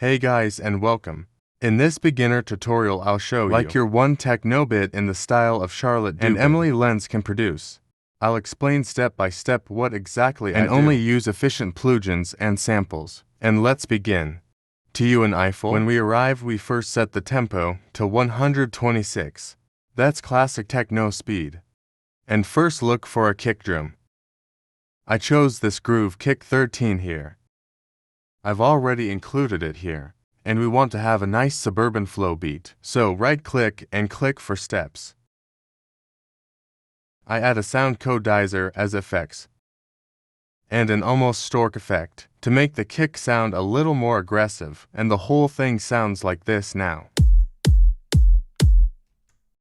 Hey guys and welcome. In this beginner tutorial I'll show you like your one techno bit in the style of Charlotte and Emily Lenz can produce. I'll explain step by step what exactly I do. Only use efficient plugins and samples. And let's begin. To you and Eiffel, when we arrive we first set the tempo to 126. That's classic techno speed. And first look for a kick drum. I chose this groove kick 13 here. I've already included it here, and we want to have a nice suburban flow beat, so right-click and click for steps. I add a sound codizer as effects, and an almost stork effect, to make the kick sound a little more aggressive, and the whole thing sounds like this now.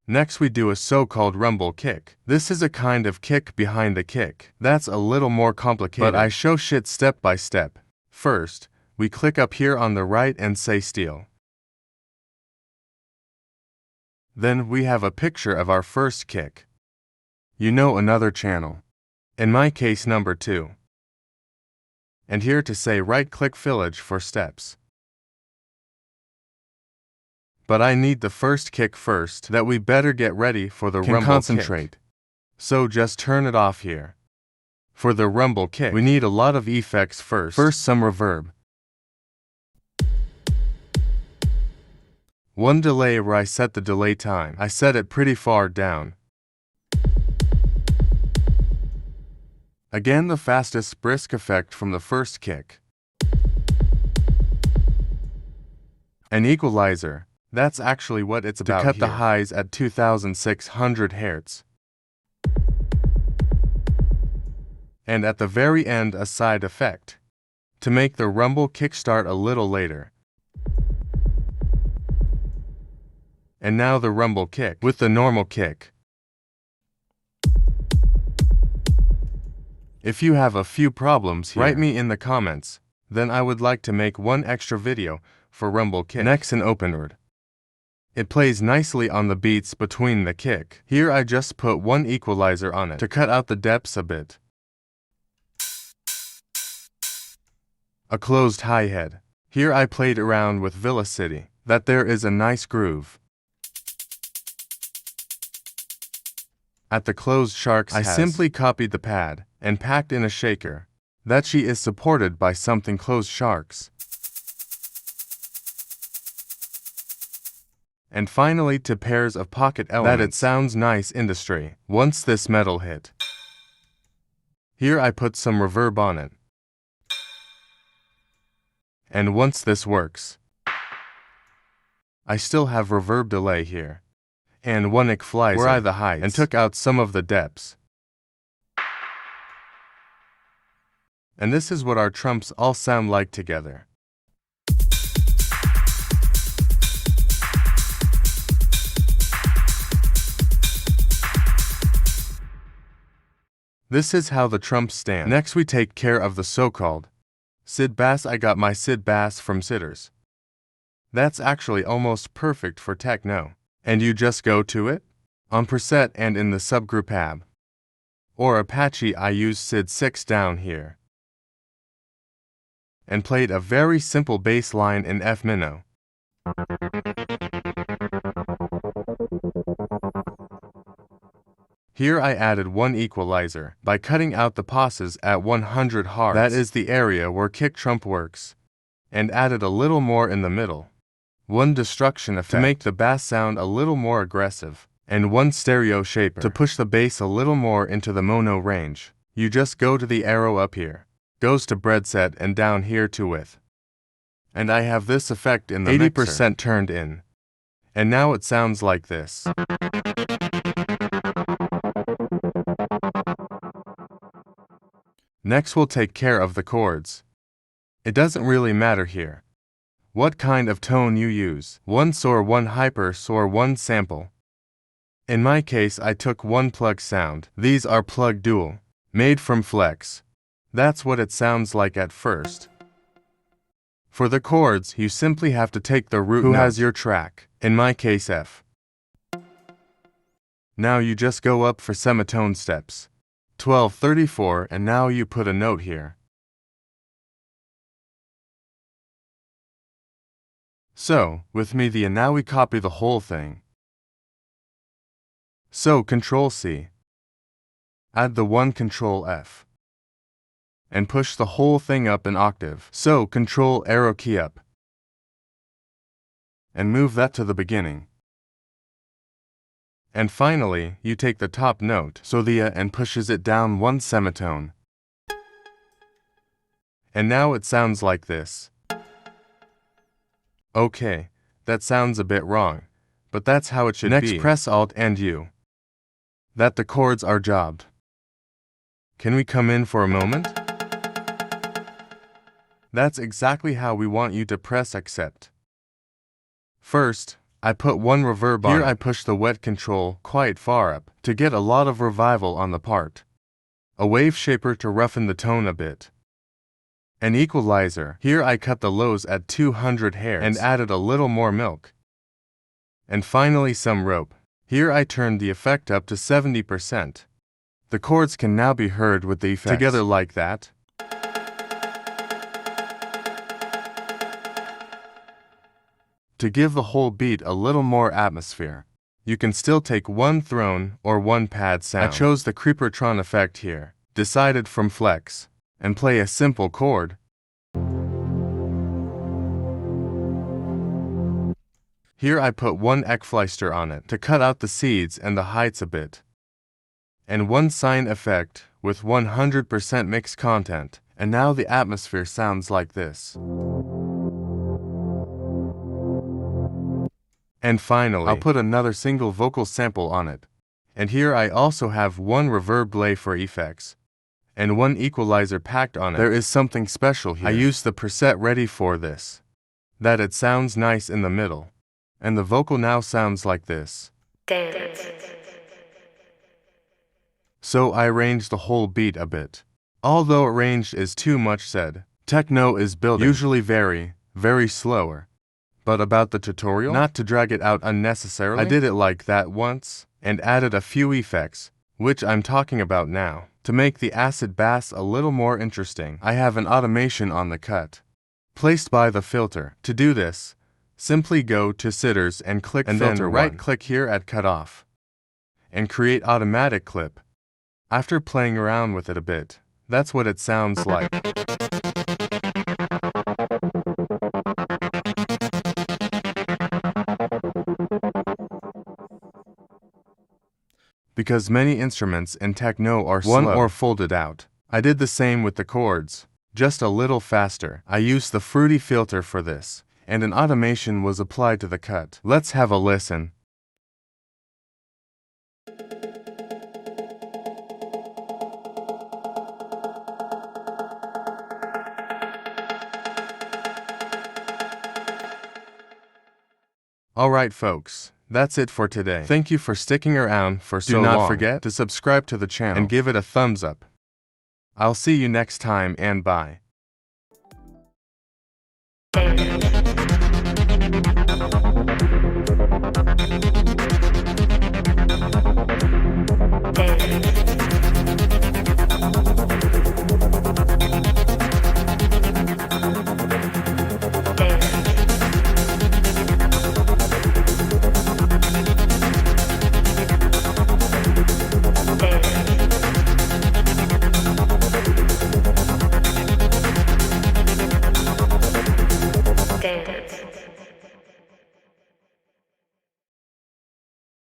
Next we do a so-called rumble kick. This is a kind of kick behind the kick. That's a little more complicated, but I show shit step by step. First, we click up here on the right and say steal. Then we have a picture of our first kick. You know, another channel. In my case number 2. And here to say right-click village for steps. But I need the first kick first, that we better get ready for the rumble concentrate. Kick. So just turn it off here. For the rumble kick, we need a lot of effects first. First some reverb. One delay where I set the delay time. I set it pretty far down. Again the fastest brisk effect from the first kick. An equalizer. That's actually what it's about. To cut the highs at 2600 Hz. And at the very end a side effect, to make the rumble kick start a little later. And now the rumble kick with the normal kick. If you have a few problems here, write me in the comments, then I would like to make one extra video for rumble kick. Next an open word. It plays nicely on the beats between the kick. Here I just put one equalizer on it to cut out the depths a bit. A closed hi-hat. Here I played around with Villa City, that there is a nice groove. At the closed sharks I simply copied the pad and packed in a shaker, that she is supported by something closed sharks. And finally to pairs of pocket elements, that it sounds nice industry, once this metal hit. Here I put some reverb on it. And once this works, I still have reverb delay here, and one equalizer where I the heights and took out some of the depths. And this is what our trumps all sound like together. This is how the trumps stand. Next we take care of the so-called Sid bass. I got my Sid bass from Sidders. That's actually almost perfect for techno. And you just go to it on preset and in the subgroup tab. Or Apache I use Sid 6 down here. And played a very simple bass line in F minor. Here I added one equalizer by cutting out the pauses at 100 Hz. That is the area where kick trump works. And added a little more in the middle. One destruction effect to make the bass sound a little more aggressive. And one stereo shaper to push the bass a little more into the mono range. You just go to the arrow up here. Goes to breadset and down here to width. And I have this effect in the 80% mixer turned in. And now it sounds like this. Next we'll take care of the chords. It doesn't really matter here what kind of tone you use. One soar, one hyper soar, one sample. In my case I took one plug sound. These are plug dual, made from flex. That's what it sounds like at first. For the chords you simply have to take the root note. Who has your track? In my case F. Now you just go up for semitone steps. 1234 and now you put a note here. So, with media now we copy the whole thing. So Ctrl C. Add the one Ctrl F. And push the whole thing up an octave. So Ctrl arrow key up. And move that to the beginning. And finally, you take the top note, so the and pushes it down one semitone. And now it sounds like this. Okay, that sounds a bit wrong, but that's how it should be. Next press Alt and U. That the chords are jobbed. Can we come in for a moment? That's exactly how we want you to press accept. First, I put one reverb on. Here I push the wet control quite far up to get a lot of revival on the part. A wave shaper to roughen the tone a bit. An equalizer. Here I cut the lows at 200 Hz and added a little more milk. And finally some rope. Here I turned the effect up to 70%. The chords can now be heard with the effects together like that. To give the whole beat a little more atmosphere, you can still take one throne or one pad sound. I chose the Creepertron effect here, decided from Flex, and play a simple chord. Here I put one Eckfleister on it to cut out the seeds and the heights a bit. And one sine effect with 100% mixed content, and now the atmosphere sounds like this. And finally, I'll put another single vocal sample on it. And here I also have one reverb delay for effects. And one equalizer packed on it. There is something special here. I used the preset ready for this. That it sounds nice in the middle. And the vocal now sounds like this. So I arranged the whole beat a bit. Although arranged is too much said. Techno is building. Usually very slower. But about the tutorial, not to drag it out unnecessarily, I did it like that once, and added a few effects, which I'm talking about now. To make the acid bass a little more interesting, I have an automation on the cut, placed by the filter. To do this, simply go to Sitters and click and Filter, then right-click here at Cutoff, and create Automatic Clip. After playing around with it a bit, that's what it sounds like. Because many instruments in techno are slow or folded out. I did the same with the chords, just a little faster. I used the Fruity filter for this, and an automation was applied to the cut. Let's have a listen. Alright folks, that's it for today. Thank you for sticking around for so long. Do not forget to subscribe to the channel and give it a thumbs up. I'll see you next time and bye. Dance.